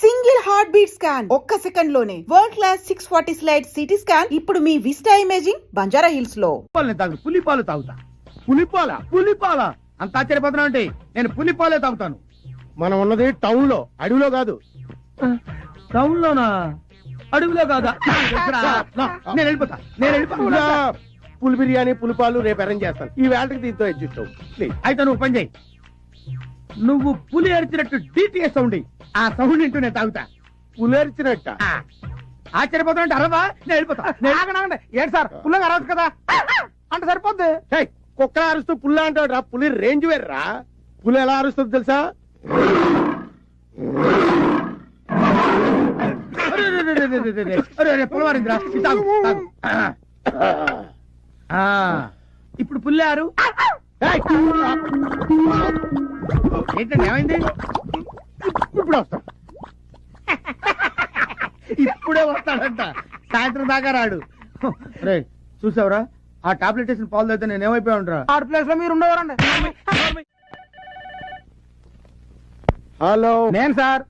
Single heart beat scan ఒక్క second లోనే world class 640 slide CT scan ఇప్పుడు మీ vista imaging Banjara hills లో. పులిపాలు తాగుతా. పులిపాల అంత ఆశ్చర్యపోతున్నా అంటే నేను పులిపాలే తాగుతాను. మనం ఉన్నది టౌన్ లో, అడవిలో కాదు. టౌన్ లోనా? అడవిలో కాదా? నేను వెళ్ళిపోతా. పులి బిర్యానీ పులిపాలు రేపు అరేంజ్ చేస్తాను. ఈ వేళకి దీంతో అడ్జస్ట్ అవ్వు ప్లీజ్. అయితే నువ్వు పని చేయి, నువ్వు పులి అరిచినట్టు డిటిఎస్ సౌండ్ ఆ సౌండ్ వింటూ నేను తాగుతా. పులి అరిచినట్ట? ఆశ్చర్యపోతున్నా అరవా, నేను వెళ్ళిపోతా. ఏంటి సార్ పుల్లగా అరవచ్చు కదా అంటే సరిపోద్ది. కుక్క అరుస్తూ పుల్ల అంటాడు రా. పులి రేంజ్ వేర్రా. పులి ఎలా అరుస్తుంది తెలుసా? పులవారింద్రా ఇప్పుడు పుల్లారు ఏంటండి, ఏమైంది? ఇప్పుడు వస్తా. ఇప్పుడే వస్తాడంట, సాయంత్రం దాకా రాడు. రే చూసావురా, ఆ టాబ్లెట్ వేసిన పాలు అయితే నేను ఏమైపోయా ఉంటా. ఆ ప్లేస్ లో మీరు ఉండేవారండి. హలో, నేను సార్.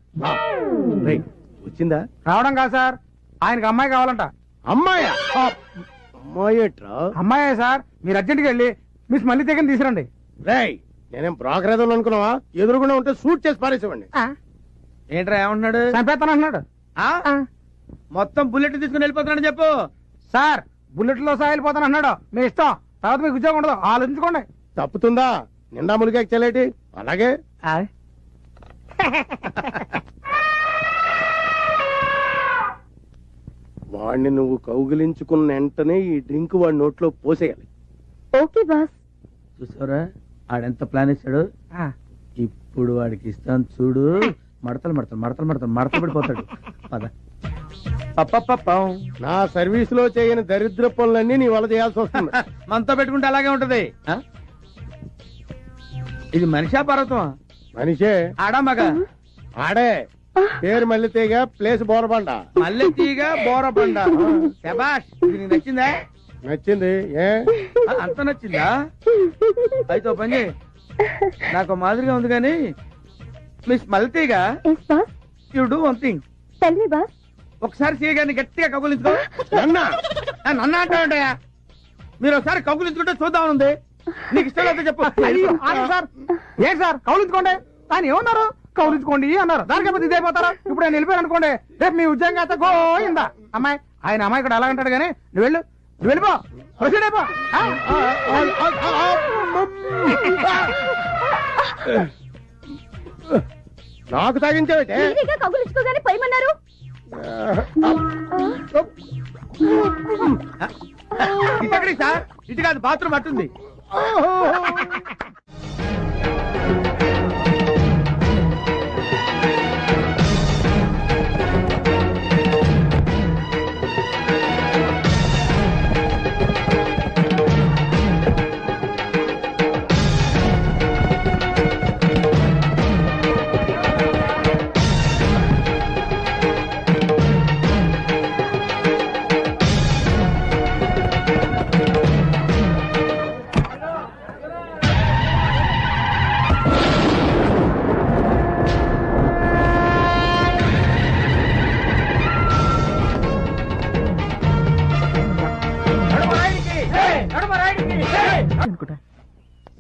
వచ్చిందా? రావడం కాదు సార్, ఆయనకి అమ్మాయి కావాలంట. అమ్మాయా? అమ్మాయేట్రా? అమ్మాయే సార్, మీరు అర్జెంట్కి వెళ్ళి మిస్ మళ్ళీ దగ్గర తీసుకురండి. రేయ్, నేనేం బ్రోకర్ ఏదో అనుకున్నావా? ఎదురుకుండా ఉంటే షూట్ చేసి పారేసేవాడిని. ఏంట్రా ఏమంటున్నాడు? చంపేస్తాను అంటున్నాడు. మొత్తం బుల్లెట్ తీసుకుని వెళ్ళిపోతున్నాడు చెప్పు. సార్ బుల్లెట్ లో సహా వెళ్ళిపోతాను అన్నాడు. మీ ఇష్టం, తర్వాత మీకు ఉద్యోగం ఉండదు, ఆలోచించుకోండి. తప్పుతుందా? నిండా ములిగా చెల్లేటి. అలాగే వాడిని నువ్వు కౌగిలించుకున్న వెంటనే ఈ డ్రింక్ వాడి నోట్లో పోసేయాలి. Okay boss. చూసారా ఆడెంత ప్లాన్ ఇస్తాడు. ఇప్పుడు వాడికి ఇస్తాను చూడు. మడతలు మడతలు మడతలు మడతలు మడతలు పడిపోతాడు. పద. నా సర్వీస్ లో చేయని దరిద్ర పనులన్నీ నీ వల్ల చేయాల్సి వస్తుంది. మనతో పెట్టుకుంటే అలాగే ఉంటది. ఇది మనిషా పర్వతమా? మనిషే. ఆడా మగ? ఆడే. పేరు మల్లెతీగ, ప్లేస్ బోరబండ. మల్లెతీగ బోరబండ. శబాష్, ఇది నీకు నచ్చిందా? నచ్చింది. ఏ అంత నచ్చిందా? అయితే ఓ పని చేయి, నాకు మాదిరిగా ఉంది కానీ miss Malleteega, you do one thing. ఒకసారి సీగాని గట్టిగా కగులించుకో. నన్న అంటావుంటాయా? మీరు ఒకసారి కగులించుకుంటే చూద్దామనుంది. నీకు ఇష్టం అయితే చెప్పు. సార్ ఏం సార్ కౌలించుకోండి. ఆయన ఏమన్నారు? కౌలించుకోండి అన్నారు. దానికైతే ఇదే పోతారా? ఇప్పుడు నేను వెళ్ళిపోయాను అనుకోండి, రేపు మీ ఉద్యోగం అయితే గోయిందా. అమ్మాయి ఆయన అమ్మాయి కూడా అలాగంటాడు కానీ నువ్వు వెళ్ళు, నువ్వు వెళ్ళిపో, ప్రొసీడ్ అయిపో. నాకు తాగించావుటే? కౌలించుకోగానే పోయమన్నారు. ఇటెక్కడికి సార్? ఇటు కాదు, బాత్రూమ్ అట్టుంది.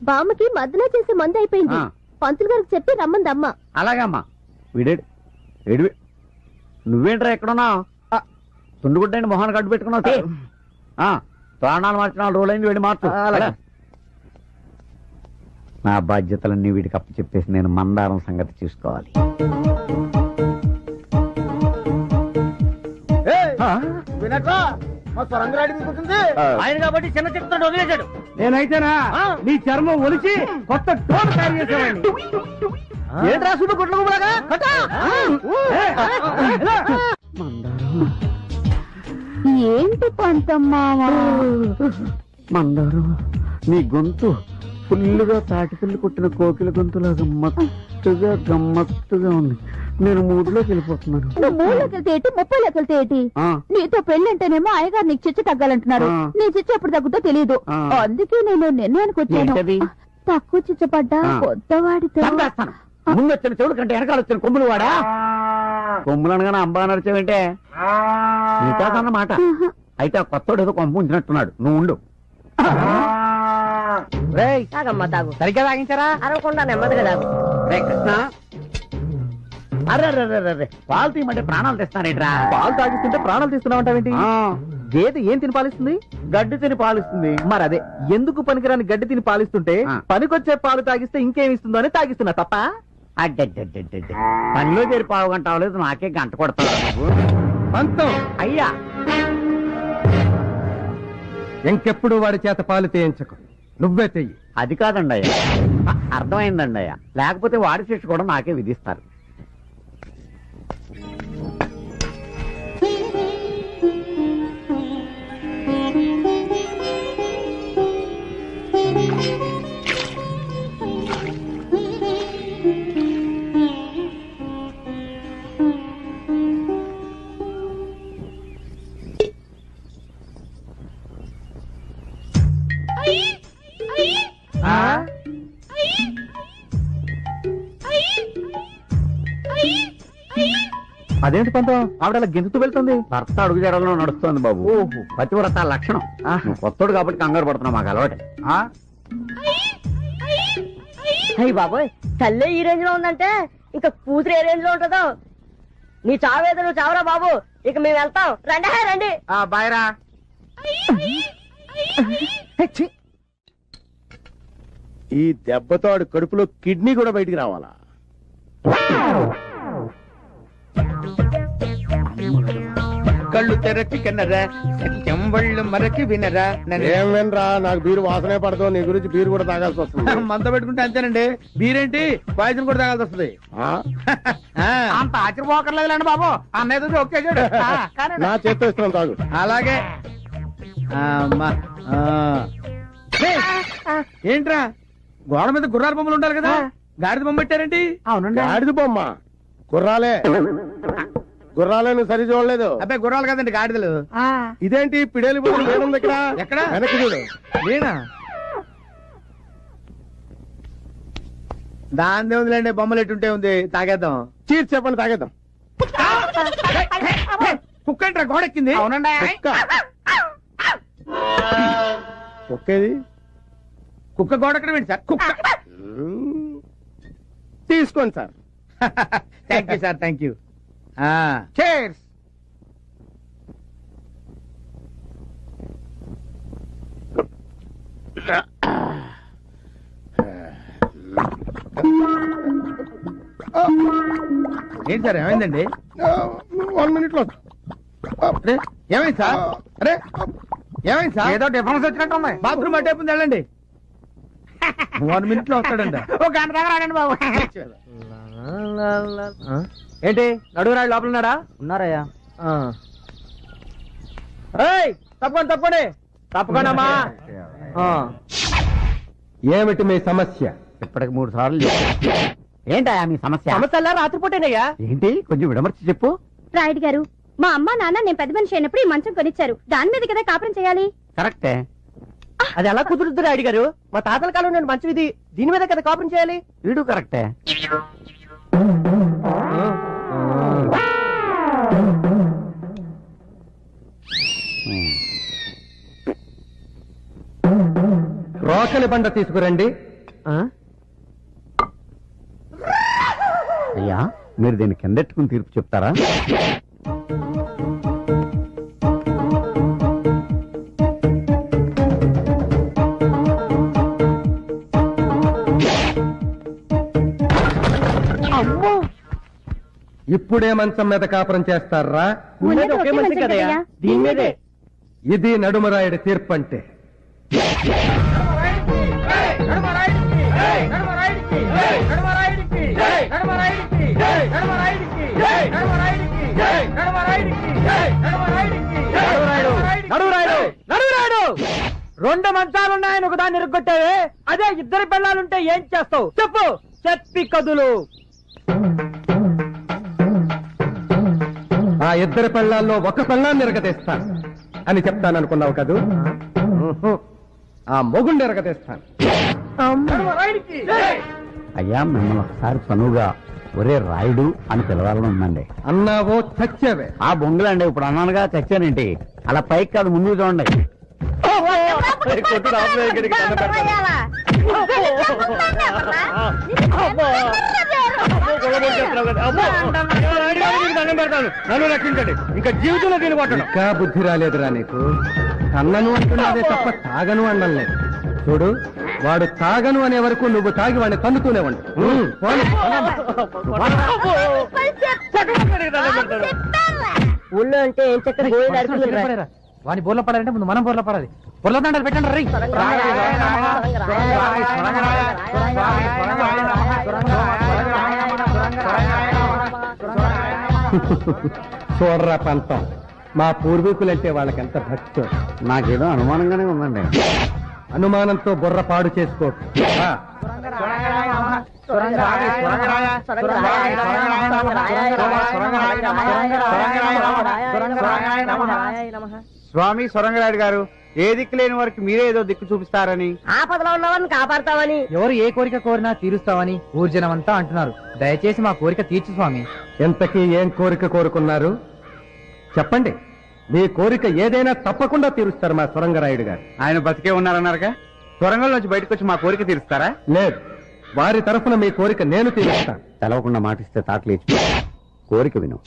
బామ్మకి మద్దన చేసే మందు అయిపోయింది. పంతులు గారికి చెప్పి రమ్మందమ్మ. అలాగమ్మా. వీడేడు ఏడు నువ్వేంట్రా ఎక్కడున్నా? తుండుగుడ్డని మొహాన్ని కట్టు పెట్టుకున్నావు. ప్రాణాలు మార్చిన రోజులైంది, వీడి మార్చు. నా బాధ్యతలన్నీ వీడికి అప్పు చెప్పేసి నేను మందారం సంగతి చూసుకోవాలి. ఆయన కాబట్టి చిన్న చెప్తాడు వదిలేశాడు. నేనైతేనా నీ చర్మం ఒలిచి కొత్త టోన్ తయారు చేసేవాడిని. ఏంటి రాసుడు గుడ్లగా ఏంటి పంతమ్మావా? మందారం, నీ గొంతు ఫుల్లుగా తాటిపిల్లి కొట్టిన కోకిల గొంతులాగా గమ్మత్తుగా ఉంది. నేను మూడులోకి వెళ్ళిపోతున్నాను. మూడులోకి వెళ్తే 30లోకి వెళ్తే నీతో పెళ్ళంటేనేమో అయ్యగారు నీకు చిచ్చు తగ్గాలంటున్నారు. నీ చిచ్చు ఎప్పుడు తగ్గుతో తెలియదు. అందుకే నేను నిర్ణయానికి వచ్చాను. తక్కువ చిచ్చపడ్డా కొత్తవాడితో ముందు వచ్చిన చెవుడు కంటే వెనకాల వచ్చిన కొమ్ములు వాడా. కొమ్ములనగానే అంబా నడిచావంటే నీతో అన్నమాట. అయితే ఆ కొత్తోడు ఏదో కొంప ఉంచినట్టున్నాడు, నువ్వు ఉండు. తాగమ్మా తాగు. సరిగ్గా తాగించారా? అరవకుండా నెమ్మదిగా తాగు. రే కృష్ణ, అర్రే పాలు తీయమంటే ప్రాణాలు తెస్తానేట్రా. పాలు తాగిస్తుంటే ప్రాణాలు తీస్తున్నావంటావేంటి? గేదె ఏం తిని పాలిస్తుంది? గడ్డి తిని పాలిస్తుంది. మరి అదే, ఎందుకు పనికిరాని గడ్డి తిని పాలిస్తుంటే పనికొచ్చే పాలు తాగిస్తే ఇంకేమి ఇస్తుందో అని తాగిస్తున్నా తప్ప. అడ్డడ్డడ్డడ్డ పనిలో చేరి పావు గంట అవ్వలేదు, నాకే గంట కొడతావు నువ్వు. పంతం అయ్యా, ఇంకెప్పుడు వాడి చేత పాలు తీయించకు, నువ్వే తెయ్యి. అది కాదండి అయ్యా, అర్థమైందండి అయ్యా. లేకపోతే వాడి శిక్ష కూడా నాకే విధిస్తారు. అదేంటి పంతం, ఆవిడ గెంతుతూ వెళ్తుంది? భర్త అడుగు జడలో నడుస్తోంది బాబు. పతివ్రత లక్షణం. నువ్వు కొత్తోడు కాబట్టి కంగారు పడుతున్నావు, మాకు అలవాటే. అయ్యి బాబోయ్, తల్లే ఈ రేంజ్ లో ఉందంటే ఇక కూతురు ఏ రేంజ్ లో ఉంటుందో. నీ చావేదో నువ్వు చావరా బాబు, ఇక మేము వెళ్తాం. రండి రండి. బాయ్రా. ఈ దెబ్బతో ఆడు కడుపులో కిడ్నీ కూడా బయటికి రావాలా? కళ్ళు తెరచి కన్నరా, చెంబళ్ళు మరచి వినరా. ఏం వినరా, నాకు బీరు వాసనే పడతావు, నీ గురించి బీరు కూడా తాగాల్సి వస్తుంది. మంత పెట్టుకుంటే అంతేనండి. బీరేంటి, పాయసం కూడా తాగాల్సి వస్తుంది. ఆ? అంత ఆశ్చర్యపోకర్లేదులేండి బాబు, అన్నయ్య ఓకే చూడు. నా చేత్తో ఇస్తున్నాను, తాగు. అలాగే. అమ్మా. ఏంట్రా, గోడ మీద గుర్రాల బొమ్మలు ఉండాలి కదా, గాడిద బొమ్మ పెట్టారేంటి? అవునండి. గాడిద బొమ్మ? గుర్రాలే. గుర్రాలే, నువ్వు సరి చూడలేదు. అబ్బాయి గుర్రాలు కదండి, గాడిదలు. ఇదేంటి పిడేలి బొమ్మ లేనుంది ఇక్కడ? ఎక్కడ? వెనక్కి చూడు. నేనా? దాని ఉందిలేండి, బొమ్మలు ఎట్టుంటే ఉంది. తాగేద్దాం. చీర్ చెప్పండి, తాగేద్దాం. కుక్క ఏంట్రా గోడెక్కింది? అవునండి. ఒక్కేది కుక్క గోడెక్కడం ఏంటి సార్? కుక్క. తీసుకోండి sir. Thank you sir, thank you. Cheers. ఏంటి సార్, ఏమైందండి? 1 minute లో. అరే, ఏమైంది సార్? అరే, ఏమైంది సార్? ఏదో డిఫరెన్స్ వచ్చినట్టు ఉంది. బాత్రూమ్ అటే వెళ్ళండి. 1 minute లో వస్తాడండి. ఒక గంట దగ్గర ఆగండి బాబు. ఏంటి, నడుగురాడు లోపల ఉన్నాడా? ఉన్నారయ్యా. తప్పండి తప్పండి తప్పకుండా. ఏమిటి మీ సమస్య? ఇప్పటికి 3 సార్లు చెప్పాను. ఏంటయ్యా మీ సమస్య? సమస్య రాత్రిపూటేనయ్యా. ఏంటి, కొంచెం విడమర్చి చెప్పు. రాయుడు గారు, మా అమ్మ నాన్న నేను పెద్ద మనిషి అయినప్పుడు ఈ మంచం కొనిచ్చారు, దాని మీద కదా కాపురం చేయాలి. కరెక్టే. అది ఎలా కుదురుద్దు రాయుడు గారు? మా తాతల కాలం నేను మంచి ఇది, దీని మీద కదా కాపురం చేయాలి. వీడు కరెక్టే. రోకలి బండ తీసుకురండి. అయ్యా, మీరు దీన్ని కిందెట్టుకుని తీర్పు చెప్తారా? ఇప్పుడే మంచం మీద కాపురం చేస్తారా? ఉండేది ఒకే మంచం కదయ్యా. దీని మీదే. ఇది నడుమరాయుడి తీర్పు అంటే. రెండు మంచాలున్నాయని ఒకదాన్ని ఇరుగ్గొట్టావే, అదే ఇద్దరు పిల్లలుంటే ఏం చేస్తావు చెప్పు. చెప్పి కదులు. ఆ ఇద్దరి పెళ్ళాల్లో ఒక పెళ్ళాన్ని ఎరగదీస్తాను అని చెప్తాననుకున్నావు కదూ? ఆ మొగుండి ఎరగదీస్తాను. అయ్యా, మిమ్మల్ని ఒకసారి చనువుగా ఒరే రాయుడు అని పిలవాలని ఉందండి. అన్నావో చచ్చావే. ఆ బొంగులండి ఇప్పుడు అన్నానుగా చచ్చానేంటి. అలా పైకి కాదు ముందు చూడండి. నన్ను రక్షించండి. ఇంకా జీవితంలో దీన్ని కొట్టడం. ఇంకా బుద్ధి రాలేదురా నీకు. కన్నను అంటున్నావే తప్ప తాగను అనలేదు. చూడు, వాడు తాగను అనే వరకు నువ్వు తాగి వాడిని తన్నుతూనే ఉండు. ఊళ్ళో అంటే ఏం చక్కగా గోళీలు ఆడుకుంటున్నారు. వాని బోర్లో పడాలంటే ముందు మనం బోర్లో పడాలి. బోర్లో దండాలు పెట్టండి రై. చూడరా పంతం, మా పూర్వీకులంటే వాళ్ళకెంత భక్తి. నాకేదో అనుమానంగానే ఉందండి. అనుమానంతో బుర్ర పాడు చేసుకో. స్వామి సొరంగరాయుడు గారు, ఏ దిక్కు లేని వారికి మీరే ఏదో దిక్కు చూపిస్తారని, ఆపదలో ఉన్నవారిని కాపాడతామని, ఎవరు ఏ కోరిక కోరినా తీరుస్తావని ఊర్జనమంతా అంటున్నారు. దయచేసి మా కోరిక తీర్చు స్వామి. ఎంతకీ ఏం కోరిక కోరుకున్నారు చెప్పండి. మీ కోరిక ఏదైనా తప్పకుండా తీరుస్తారు మా సొరంగరాయుడు గారు. ఆయన బతికే ఉన్నారన్నారుగా, సొరంగంలోంచి బయటకు వచ్చి మా కోరిక తీరుస్తారా? లేదు, వారి తరఫున మీ కోరిక నేను తీరుస్తాను. తెలవకుండా మాటిస్తే తాటలేచి కోరిక విను.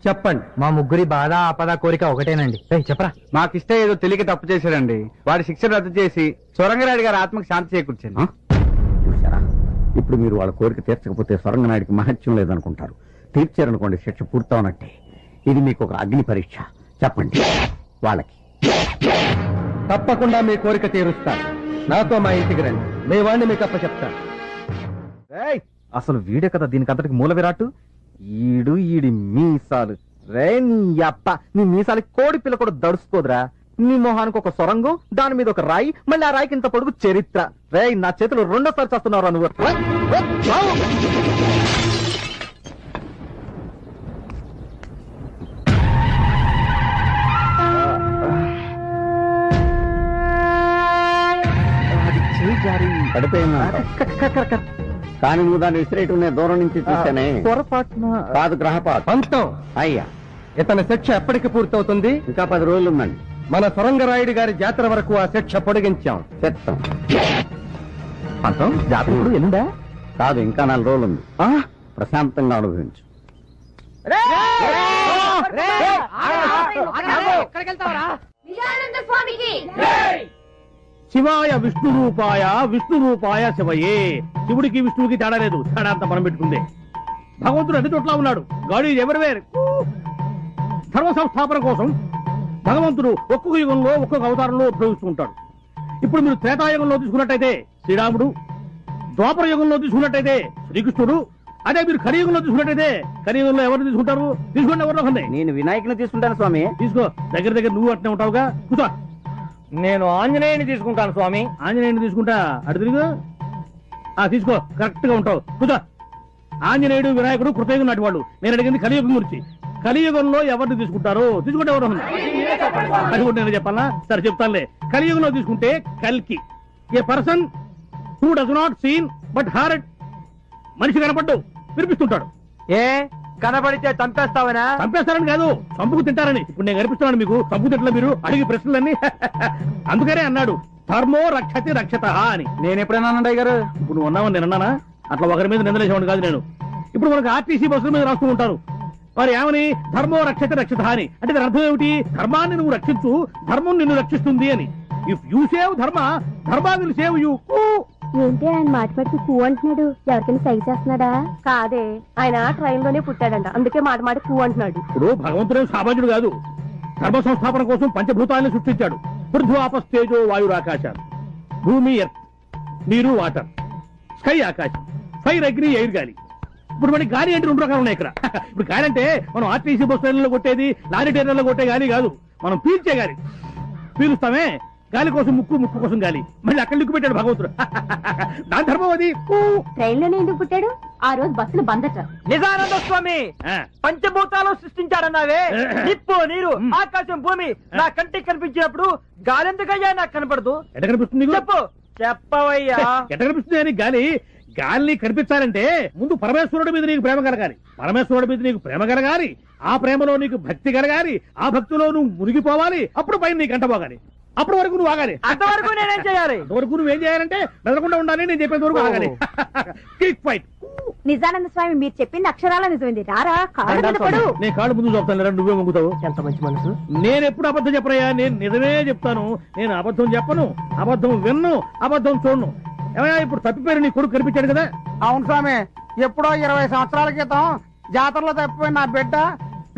చెప్పండి. మా ముగ్గురి బాధ ఆపద కోరిక ఒకటేనండి. చెప్పరా. మాకిస్తే ఏదో తెలియక తప్పు చేశారండి. వాడి శిక్ష రద్దు చేసి సొరంగరాయుడు గారి ఆత్మకు శాంతి చేకూర్చండి. చూసారా, ఇప్పుడు మీరు వాళ్ళ కోరిక తీర్చకపోతే సొరంగనాయుడికి మహత్యం లేదనుకుంటారు. తీర్చారనుకోండి, శిక్ష పూర్తవునట్టే. ఇది మీకు ఒక అగ్ని పరీక్ష. చెప్పండి వాళ్ళకి. తప్పకుండా మీ కోరిక తీరుస్తాను. నాతో మా ఇంటికి రండి, మీ వాడిని మీకు చెప్తాను. అసలు వీడే కదా దీనికి అంతటికి మూల విరాట్టు. ఈడి మీసాలు రే నీ అప్ప. నీ మీసాలకి కోడి పిల్ల కూడా దడుచుకోదురా. నీ మొహానికి ఒక సొరంగం, దాని మీద ఒక రాయి, మళ్ళీ ఆ రాయికి ఇంత పొడుగు చరిత్ర. రే నా చేతులు రెండోసారి చేస్తున్నావురా నువ్వు. పడిపోయిందా? కానీ నువ్వు దాన్ని విసిరేయటం నేను దూరం నుంచి చూసానే. పొరపాటున కాదు, గ్రహపాటు. పంతం, అయ్యా, ఇతని శిక్ష ఎప్పటికి పూర్తవుతుంది? ఇంకా 10 రోజులు ఉందండి. మన సొరంగరాయుడు గారి జాతర వరకు ఆ శిక్ష పొడిగించాం. చెప్తాం. పంతం జాతర ఇప్పుడు ఎల్లుండా? కాదు, ఇంకా 4 రోజులు ఉంది. ప్రశాంతంగా అనుభవించు. శివాయ విష్ణు రూపాయ, విష్ణు రూపాయ శివయే. శివుడికి విష్ణువుకి తేడా లేదు, తేడా అంతా మనం పెట్టుకుందే. భగవంతుడు అన్ని చోట్ల ఉన్నాడు. God is everywhere. ధర్మ సంస్థాపన కోసం భగవంతుడు ఒక్కొక్క యుగంలో ఒక్కొక్క అవతారంలో ఉపయోగిస్తూ ఉంటాడు. ఇప్పుడు మీరు త్రేతాయుగంలో తీసుకున్నట్టయితే శ్రీరాముడు, ద్వాపర యుగంలో తీసుకున్నట్టయితే శ్రీకృష్ణుడు, అదే మీరు కలియుగంలో తీసుకున్నట్టయితే కలియుగంలో ఎవరు తీసుకుంటారు? తీసుకోండి, ఎవరిలో ఉంది. నేను వినాయకుని తీసుకుంటాను స్వామి. తీసుకో, దగ్గర నువ్వు అట్నే ఉంటావుగా. కూర్చో. నేను ఆంజనేయుని తీసుకుంటాను స్వామి. ఆంజనేయుని తీసుకుంటా, అటు తిరుగు. తీసుకో, కరెక్ట్ గా ఉంటావు. కూర్చో. ఆంజనేయుడు వినాయకుడు కృతయుగం నాటి వాళ్ళు. నేను అడిగింది కలియుగం గురించి. కలియుగంలో ఎవరిని తీసుకుంటారు? తీసుకుంటే ఎవరు? అది కూడా నేను చెప్పాలా? సరే చెప్తానులే. కలియుగంలో తీసుకుంటే కల్కి, a person who does not seen but heart. మనిషి కనపడ్డు, వినిపిస్తుంటాడు. ఏ కనబడితే చంపేస్తావనా? చంపేస్తారని కాదు, చంపుకు తింటారని. ఇప్పుడు నేను కనిపిస్తున్నాను మీకు. చంపుకు తింటలే మీరు అడిగి ప్రశ్నలన్నీ. అందుకనే అన్నాడు ధర్మో రక్షతి రక్షత అని. నేను ఎప్పుడైనా అన్నయ్య గారు? ఇప్పుడు నువ్వు ఉన్నావని నేను అన్నానా? అట్లా ఒకరి మీద నిందలేసేవాడు కాదు నేను. ఇప్పుడు మనకు ఆర్టీసీ బస్సుల మీద రాస్తూ ఉంటారు, మరి ఏమని? ధర్మో రక్షతి రక్షత అని. అంటే దాని అర్థం ఏమిటి? ధర్మాన్ని నువ్వు రక్షించు, ధర్మం నిన్ను రక్షిస్తుంది అని. ఇఫ్ యూ సేవ్ ధర్మ, ధర్మ విల్ సేవ్ యూ. ఏంటి ఆయన మాట పెడితే కూ అంటున్నాడు? ఎవరికైనా సైజ్ చేస్తున్నాడా? కాదే, ఆయన ట్రైన్ లోనే పుట్టాడంట, అందుకే మాట మాట కూ అంటున్నాడు. ఇప్పుడు భగవంతుడు సామాన్యుడు కాదు. ధర్మ సంస్థాపన కోసం పంచభూతాలను సృష్టించాడు. పృథ్వీ ఆపస్ తేజో వాయురాకాశాలు. భూమి ఎర్త్, నీరు వాటర్, స్కై ఆకాశం, ఫైర్ అగ్ని ఎయిర్ గాలి. ఇప్పుడు మనకి గాలి అంటే 2 రకాలు ఉన్నాయి ఇక్కడ. ఇప్పుడు గాలి అంటే మనం ఆర్టీసీ బస్ ట్రైన్లో కొట్టేది, లారీ ట్రైన్లో కొట్టే గాలి కాదు, మనం పీల్చే గాలి. పీలుస్తామే, గాలి కోసం ముక్కు, ముక్కు కోసం గాలి. మళ్ళీ అక్కడ లిక్కు పెట్టాడు భగవంతుడు. దాని ధర్మం అది. ట్రైన్ లోనే ఎందుకు పుట్టాడు? ఆ రోజు బస్సులు బందట. నిజానంద స్వామి పంచభూతాలు సృష్టించాడన్నావే. నిప్పు, నీరు, ఆకాశం, భూమి నా కంటికి కనిపించినప్పుడు గాలి ఎందుకయ్యా నాకు కనపడదు? ఎట్ట కనిపిస్తుంది? చెప్పు. చెప్పవయ్యా. ఎట్ట కనిపిస్తుంది అని గాలి గాలి కనిపించాలంటే ముందు పరమేశ్వరుడి మీద నీకు ప్రేమ కలగాలి, పరమేశ్వరుడి మీద నీకు ప్రేమ కలగాలి, ఆ ప్రేమలో నీకు భక్తి కలగాలి, ఆ భక్తిలో నువ్వు మునిగిపోవాలి, అప్పుడు పైన నీ గంట పోగాలి, అప్పటి వరకు నువ్వు ఆగాలి. అంతవరకు నేనేం చేయాలి? అంతవరకు నువ్వేం చేయాలంటే మెదలకుండా ఉండాలి, నేను చెప్పేంత వరకు ఆగాలి. Kick fight. నిజానంద స్వామి మీరు చెప్పింది అక్షరాల నిజమైంది. రారా కాళ్ళ మీద పడు. నేను కాళ్ళు ముందు చూపుతాను, నువ్వే ముంగుతావు. ఎంత మంచి మనసు. నేను ఎప్పుడు అబద్ధం చెప్పరయ్యా, నేను నిజమే చెప్తాను. నేను అబద్ధం చెప్పను, అబద్ధం విన్ను, అబద్ధం చూడను. ఏమయ్యా ఇప్పుడు తప్పిపోయారు, నీ కొడుకు కనిపించాడు కదా? అవును స్వామి, ఎప్పుడో 20 సంవత్సరాల క్రితం జాతరలో తప్పిపోయిన నా బిడ్డ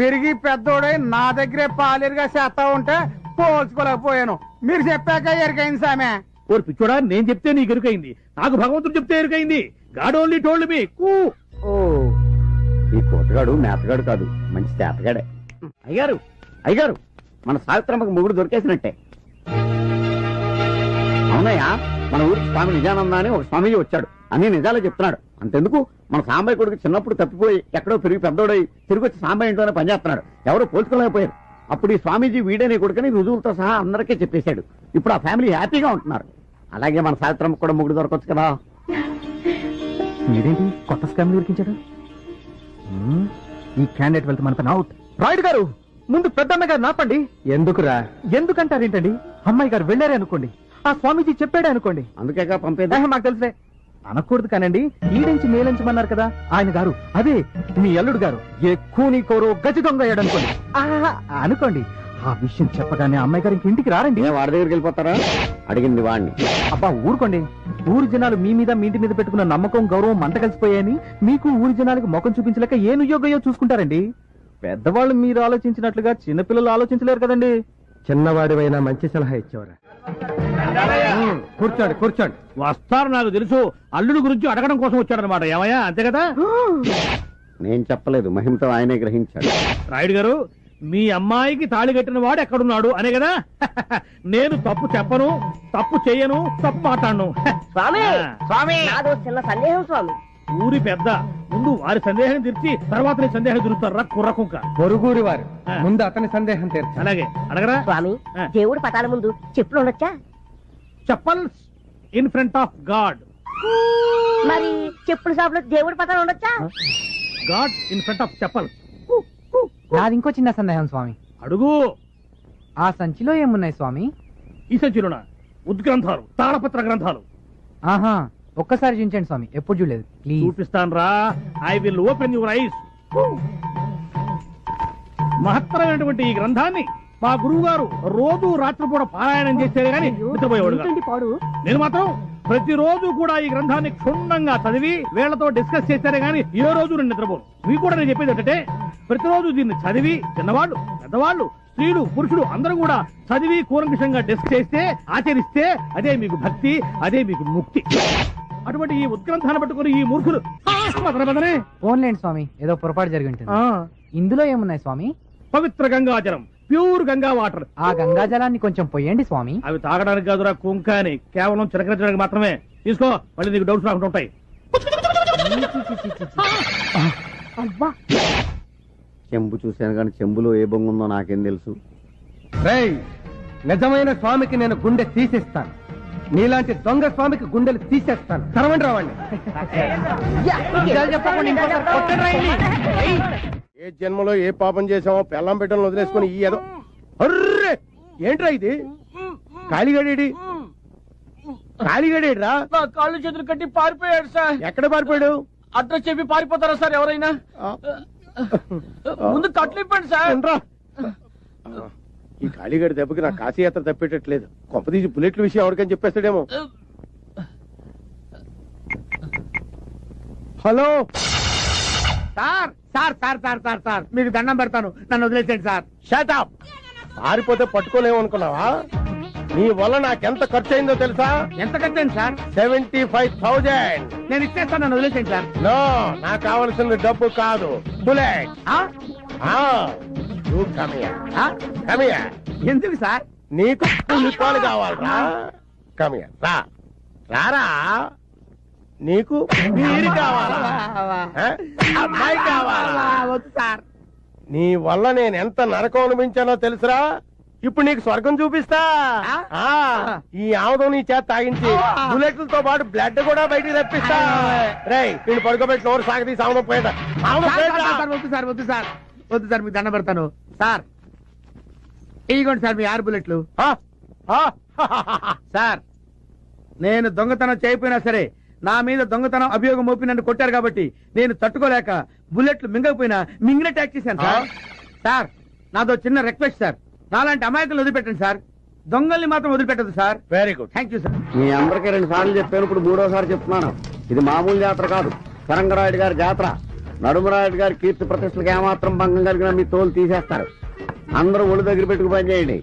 పెరిగి పెద్దోడై నా దగ్గరే పాలేరుగా చేస్తా ఉంటే పోల్చుకోలేకపోయాను. మీరు చెప్పాక ఎరికైంది స్వామి. ఓరి పిచ్చోడా, నేను చెప్తే నీకు ఎరుకైంది, నాకు భగవంతుడు చెప్తే ఎరుకైంది. God only told me. ఓ ఈ కోతగాడు మేతగాడు కాదు, మంచి చేతగాడే. అయ్యారు అయ్యారు, మన సావిత్రమ్మకి మొగుడు దొరికేసినట్టే. అవునయ్యా, మన ఊరికి స్వామి నిజానంద అని ఒక స్వామీజీ వచ్చాడు, అన్ని నిజాలే చెప్తున్నాడు. అంతెందుకు, మన సాంబయ్య కొడుకు చిన్నప్పుడు తప్పిపోయి ఎక్కడో పెరిగి పెద్దోడై తిరిగి వచ్చి సాంబయ్య ఇంట్లోనే పనిచేస్తున్నాడు. ఎవరో పోల్చుకోలేకపోయారు. అప్పుడు ఈ స్వామీజీ వీడేనే కొడుకుని రుజువులతో సహా అందరికీ చెప్పేశాడు. ఇప్పుడు ఆ ఫ్యామిలీ హ్యాపీగా ఉంటున్నారు. అలాగే మన సావిత్రమ్మకు కూడా మొగుడు దొరకొచ్చు కదా. మీరేంటి కొత్త స్కామ్ దొరికించాడు? ఈ క్యాండిడేట్ వెళ్తే మన పని అవుట్. రాయుడు గారు, ముందు పెద్దమ్మాయి గారు నాపండి. ఎందుకురా? ఎందుకంటారేంటండి? అమ్మాయి గారు వెళ్ళారే అనుకోండి, ఆ స్వామీజీ చెప్పాడే అనుకోండి. అందుకేగా పంపేదా? మాకు తెలుసే. అనకూడదు కానండి, ఈడించి మేలించమన్నారు కదా ఆయన గారు, అదే మీ అల్లుడు గారు ఏ కూని కోరో గజ దొంగ అయ్యాడు అనుకోండి. అనుకోండి, ఆ విషయం చెప్పగానే అమ్మాయి గారు ఇంక ఇంటికి రారండి. వాడి దగ్గరికి వెళ్ళిపోతారా? అడిగింది వాడిని. అబ్బా ఊరుకోండి, ఊరి జనాలు మీ మీద మీ ఇంటి మీద పెట్టుకున్న నమ్మకం గౌరవం మంట కలిసిపోయాయని మీకు ఊరి జనాలకు ముఖం చూపించలేక ఏ నుయోగయో చూసుకుంటారండి. పెద్దవాళ్ళు మీరు ఆలోచించినట్లుగా చిన్నపిల్లలు ఆలోచించలేరు కదండి. చిన్నవాడివైనా మంచి సలహా ఇచ్చేవారా? కూర్చోండి కూర్చోండి. వస్తారు, నాకు తెలుసు. అల్లుడు గురించి అడగడం కోసం వచ్చాడనమాట. ఏమయ్యా, అంతే కదా? నేను చెప్పలేదు, మహిమతో ఆయనే గ్రహించాడు. రాయుడు గారు, మీ అమ్మాయికి తాళి కట్టిన వాడు ఎక్కడున్నాడు అనే కదా. నేను తప్పు చెప్పను, తప్పు చెయ్యను, తప్పు మాట్లాడను. స్వామి స్వామి, నాదో చిన్న సందేహం స్వామి. ఊరి పెద్ద, ముందు వారి సందేహం తీర్చి తర్వాత నీ సందేహం తిరుగుతారా కుర్రకుంక. పొరుగురి వారు ముందు అతని సందేహం తీర్చు. అలాగే అడగరా. స్వామి, దేవుడి పటాల ముందు చెప్పులు ఉండొచ్చా? Chappals in front of God. మరి చెప్పుల షాపులో దేవుడి పటాలు ఉండొచ్చా? God in front of chappals. నాది ఇంకో చిన్న సందేహం స్వామి. అడుగు. ఆ సంచిలో ఏమున్నాయి స్వామి? ఈ సంచిలోన ఉద్గ్రంథాలు, తాళపత్ర గ్రంథాలు. ఆహా, ఒక్కసారి చూపించండి స్వామి, ఎప్పుడు చూడలేదు. ప్లీజ్. చూపిస్తాను రా. I will open your eyes. మహత్తరమైనటువంటి ఈ గ్రంథాన్ని మా గురువు గారు రోజు రాత్రిపూట పారాయణం చేసేది కానీ నిద్రపోయేవాడు కాదు. నేను మాత్రం ప్రతిరోజు కూడా ఈ గ్రంథాన్ని క్షుణ్ణంగా చదివి వీళ్లతో డిస్కస్ చేశారే గానీ ఏ రోజు నేను నిద్రపోను. మీకు కూడా నేను చెప్పేది ఏంటంటే, ప్రతిరోజు దీన్ని చదివి చిన్నవాళ్ళు, పెద్దవాళ్ళు, స్త్రీలు, పురుషులు అందరూ కూడా చదివి కూలంకషంగా డిస్కస్ చేస్తే, ఆచరిస్తే అదే మీకు భక్తి, అదే మీకు ముక్తి. అటువంటి ఈ ఉద్గ్రంథాన్ని పట్టుకుని ఈ మూర్ఖులు ఫోన్లేండి స్వామి, ఏదో పొరపాటు జరిగి ఉంటుంది. ఇందులో ఏమున్నాయి స్వామి? పవిత్ర గంగాజలం, ప్యూర్ గంగా వాటర్. ఆ గంగా జలాన్ని కొంచెం పొయ్యండి స్వామి. అవి తాగడానికి కాదురా కుంక అని, కేవలం చిలకరించడానికి మాత్రమే. తీసుకో, మళ్ళీ నీకు డౌట్స్ రాకుండా ఉంటాయి. చెంబు చూశాను కానీ చెంబులో ఏ బొంగు ఉందో నాకేం తెలుసు. రేయ్, నిజమైన స్వామికి నేను గుండె తీసేస్తాను, నీలాంటి దొంగ స్వామికి గుండెలు తీసేస్తాను. తరవండి రావండి. ఏ జన్మలో ఏ పాపం చేసామో పెళ్ళం పెట్టడం వదిలేసుకుని ఈ ఏదో. అర్రే, ఏంట్రా ఇది? కాళీగడేడి కాళీగడేడ్రా? నా కాళ్ళు చేతులు కట్టి పారిపోయాడు సార్. ఎక్కడ పారిపోయాడు? అడ్రస్ చెప్పి పారిపోతారా సార్ ఎవరైనా? ముందు కట్లు ఇప్పండి సార్. ఏంట్రా? ఈ కాళీగడి దెబ్బకి నా కాశీయాత్ర తప్పేటట్లేదు. కొంపదీసి బుల్లెట్ల విషయం ఎవరికని చెప్పేస్తాడేమో. Hello sir sir sir sir sir sir మీకు దండం పెడతాను, నన్ను వదిలేసేయండి సార్. Shut up. పారిపోతే పట్టుకోలేము అనుకున్నావా? నీ వల్ల నాకెంత ఖర్చు అయిందో తెలుసా? ఎంత కట్టండి సార్? 75,000. నేను ఇచ్చేస్తాను, నన్ను వదిలేసేయండి సార్. నో, నాకు కావలసిన డబ్బు కాదు, బుల్లెట్. కమియా. ఎందుకు సార్? నీకు పులిపాలు కావాలరా? కమియా, రా రారా. నీకు మీరు కావాలా? అమ్మాయి కావాలా? వద్దు సార్. నీ వల్ల నేను ఎంత నరకం అనిపించానో తెలుసురా? ఇప్పుడు నీకు స్వర్గం చూపిస్తా. ఈ ఆముదం నీ చేత తాగించి బుల్లెట్లతో పాటు బ్లడ్ కూడా బయటికి తెప్పిస్తా. రేయ్ నేను పడుకోబెట్టి నోరు సాగతీసి ఆముదం పోయేట. వద్దు సార్ వద్దు సార్ వద్దు సార్ మీకు దండ పెడతాను సార్. ఇదిగోండి సార్ మీ 6 బుల్లెట్లు. సార్ నేను దొంగతనం చేయకపోయినా సరే నా మీద దొంగతనం అభియోగం మోపి నన్ను కొట్టారు కాబట్టి నేను తట్టుకోలేక బుల్లెట్లు మింగకపోయినా మింగిన ట్యాక్ చేశాను సార్. సార్ నాదో చిన్న రిక్వెస్ట్ సార్, నాలాంటి అమాయకులు వదిలిపెట్టండి సార్, దొంగల్ని మాత్రం వదిలిపెట్టదు sir. Very good. Thank you sir. మీ అందరికీ 2 సార్లు చెప్పాను, ఇప్పుడు 3వసారి చెప్తున్నాను. ఇది మామూలు జాతర కాదు, కరంగరాయుడు గారి జాతర. నడుమరాయుడు గారి కీర్తి ప్రతిష్టలకు ఏమాత్రం భంగం కలిగినా మీ తోలు తీసేస్తారు. అందరూ ఒళ్ళు దగ్గర పెట్టుకు పని చేయండి.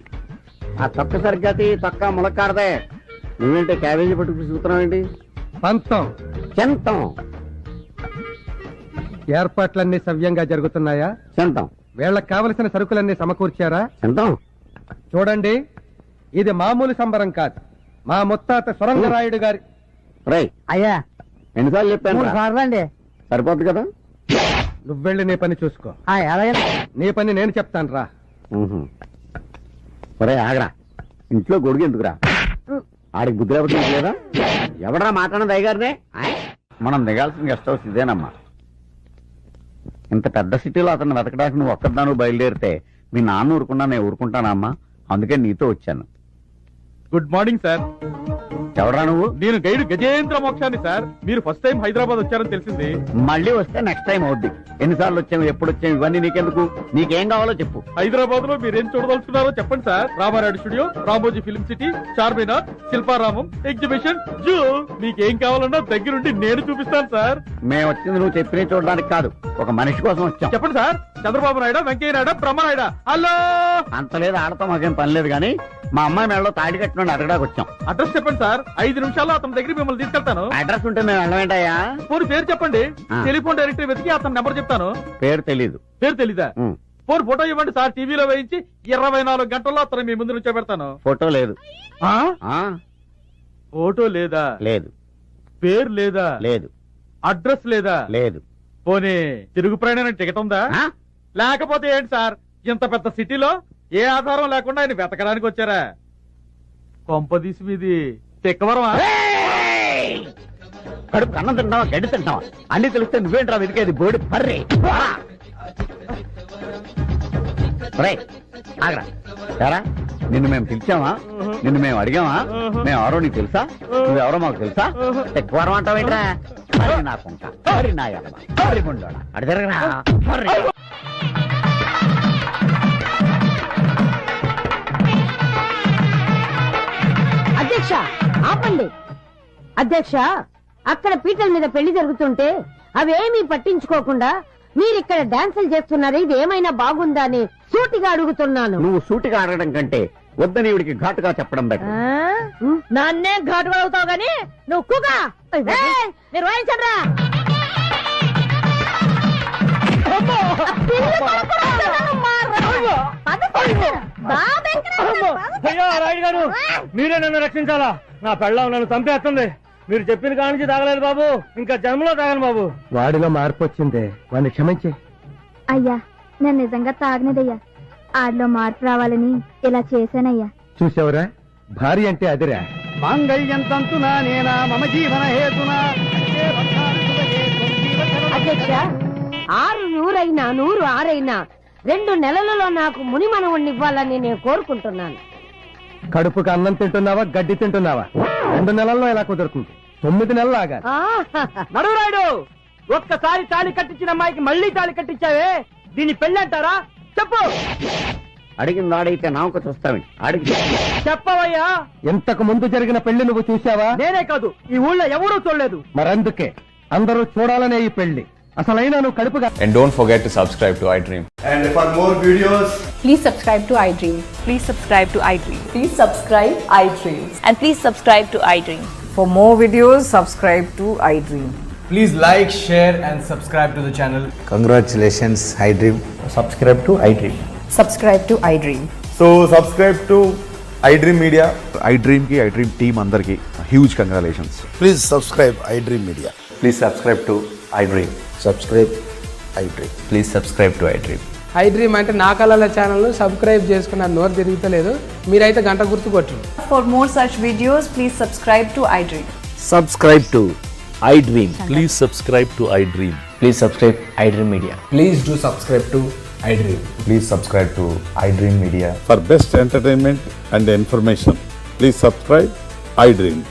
ఆ తొక్క సరిగ్గాతి తొక్క ములక్కారదే. నువ్వేంటే క్యాబేజీ పట్టుకు చూస్తున్నావేంటి? పంతం చెంతం ఏర్పాట్లన్నీ సవ్యంగా జరుగుతున్నాయా? చెంతం వీళ్ళకి కావలసిన సరుకులన్నీ సమకూర్చారా? చెంతం చూడండి, ఇది మామూలు సంబరం కాదు, మా ముత్తాత సొరంగరాయుడు గారి. రేయ్ అయ్యా ఎన్నిసార్లు చెప్పాను? సార్లు అండి. సరిపోద్ది కదా? నువ్వెళ్ళి నీ పని చూసుకో. అలాగే నీ పని నేను చెప్తాను రా. ఒరే ఆగరా, ఇంట్లో గొడుగు ఎందుకురా? ఆడికి బుద్ధి లేకపోతే లేదా? ఎవడరా మాట్లాడిన దయగారినే? మనం దిగాల్సిన గెస్ట్ హౌస్ ఇదేనమ్మా. ఇంత పెద్ద సిటీలో అతను వెతకడానికి నువ్వు ఒక్కదాను బయలుదేరితే మీ నాన్న ఊరుకున్నా నేను ఊరుకుంటానమ్మా. అందుకే నీతో వచ్చాను. Good morning sir. ఎవడరా నువ్వు? నేను గైడ్ గజేంద్ర మోక్షాన్ని సార్. మీరు ఫస్ట్ టైం హైదరాబాద్ వచ్చారని తెలిసింది. మళ్ళీ వస్తే నెక్స్ట్ టైం అవుద్ది. ఎన్నిసార్లు వచ్చాము, ఎప్పుడు వచ్చాము, ఇవన్నీ నీకెందుకు? నీకేం కావాలో చెప్పు. హైదరాబాద్ లో మీరేం చూడదలుచుకున్నారో చెప్పండి sir. Ramarayudu studio, Ramoji film city, Charminar, Shilparamam, exhibition, zoo, మీకేం కావాలన్నా దగ్గరుండి నేను చూపిస్తాను సార్. మేము వచ్చింది నువ్వు చెప్పిన చూడడానికి కాదు, ఒక మనిషి కోసం వచ్చాం. చెప్పండి సార్. చంద్రబాబు నాయుడు, వెంకయ్య నాయుడు, బ్రహ్మనాయుడు. హలో. అంత లేదు, ఆడతాం, మాకేం పని లేదు. కానీ మా అమ్మాయి మెడలో తాడి కట్టిన అడగడానికి వచ్చాం. అడ్రస్ చెప్పండి సార్. 5 నిమిషాల్లో అతని దగ్గర మిమ్మల్ని తీసుకెళ్తాను. అడ్రస్ ఉంటే మేము వెళ్ళమేంటయ్యా? పోనీ పేరు చెప్పండి. ఆ. టెలిఫోన్ డైరెక్టరీ వెతికి అతని నెంబర్ చెప్తాను. పేరు తెలీదు. పేరు తెలీదా? పోనీ ఫోటో ఇవ్వండి సార్. టీవీలో వేయించి 24 గంటల్లో అతను మీ ముందు నుంచో పెడతాను. ఫోటో లేదు. ఫోటో లేదా? లేదు. పేరు లేదా? లేదు. అడ్రస్ లేదా? లేదు. పోనీ తిరుగు ప్రయాణానికి టికెట్ ఉందా? ఆ? లేకపోతే ఏంటి సార్, ఇంత పెద్ద సిటీలో ఏ ఆధారం లేకుండా ఆయన వెతకడానికి వచ్చారా? కొంపదీసి మీది తెక్కవరమా? కడుపు అన్నం తింటావా, గడ్డి తింటావా? అన్ని తెలిస్తే నువ్వేంట్రా వెతికేది? బోడి పర్రే. ఆగరా సారా, నిన్ను మేము పిలిచామా? నిన్ను మేము అడిగామా? మేము ఎవరో నీకు తెలుసా? నువ్వెవరో మాకు తెలుసా? ఎక్కువ అంటావేంట్రా? మరి నాకుంటా, మరి నా ఎడమ, మరి ముండోడా, అడి తిరగరా. అధ్యక్ష ఆపండి. అధ్యక్ష, అక్కడ పీటల మీద పెళ్లి జరుగుతుంటే అవేమీ పట్టించుకోకుండా మీరిక్కడ డాన్సులు చేస్తున్నారు. ఇది ఏమైనా బాగుందా అని సూటిగా అడుగుతున్నాను. నువ్వు సూటిగా అడగడం కంటే వద్దని ఇవిడికి ఘాటుగా చెప్పడం బెటర్. నన్నే ఘాటుగా అవుతావు గాని నువ్వు కుగా మీరు వాయించండి. రాయుడు గారు, మీరే నన్ను రక్షించాలా? నా పెళ్ళం నన్ను చంపేస్తుంది. మీరు చెప్పిన కానించి తాగలేదు బాబు, ఇంకా జన్మలో తాగను బాబు. వాడిలో మార్పు వచ్చిందే, వాడిని క్షమించే. అయ్యా నేను నిజంగా తాగనేదయ్యా, ఆడిలో మార్పు రావాలని ఇలా చేశానయ్యా. చూసావురా, భార్య అంటే అదిరా. మాంగళ్యం తంతునా నేనా మమ జీవన హేతునా. అధ్యక్ష, 6 ఊరైనా 100 ఆరైనా 2 నెలలలో నాకు మునిమనవుణ్ణి ఇవ్వాలని నేను కోరుకుంటున్నాను. కడుపుకి అన్నం తింటున్నావా, గడ్డి తింటున్నావా? 2 నెలల్లో ఎలా కుదురుతుంది? 9 నెలలు ఆగాలి. నడురాయుడు, ఒక్కసారి తాళి కట్టించిన అమ్మాయికి మళ్ళీ తాళి కట్టించావే, దీన్ని పెళ్ళంటారా? చెప్పు. అడిగింది ఆడైతే నామక చూస్తావేంటి? అడిగి చెప్పవయ్యా. ఇంతకు ముందు జరిగిన పెళ్లి నువ్వు చూసావా? నేనే కాదు, ఈ ఊళ్ళో ఎవరూ చూడలేదు. మరందుకే అందరూ చూడాలనే ఈ పెళ్లి. అసలైనా నువ్వు కడుపుగా. And don't forget to subscribe to iDream. And for more videos, please subscribe to iDream. Please subscribe to iDream. Please subscribe iDream. And please subscribe to iDream. For more videos, subscribe to iDream. please like, share and subscribe to the channel. Congratulations, iDream. Subscribe to iDream. Subscribe to iDream. So subscribe to iDream Media. iDream ki iDream team andarki huge congratulations. Please subscribe iDream Media. Please subscribe to iDream. Subscribe iDream. Please subscribe to iDream. I dream అంటే నా కళల channel subscribe చేసుకున్న నోరు తిరుగుతలేదు. మీరైతే గంట గుర్తు కొట్టండి. For more such videos, please subscribe to iDream. Subscribe to iDream. Please subscribe to iDream. Please subscribe iDream Media. Please do subscribe to iDream. Please subscribe to iDream Media. For best entertainment and information, please subscribe iDream.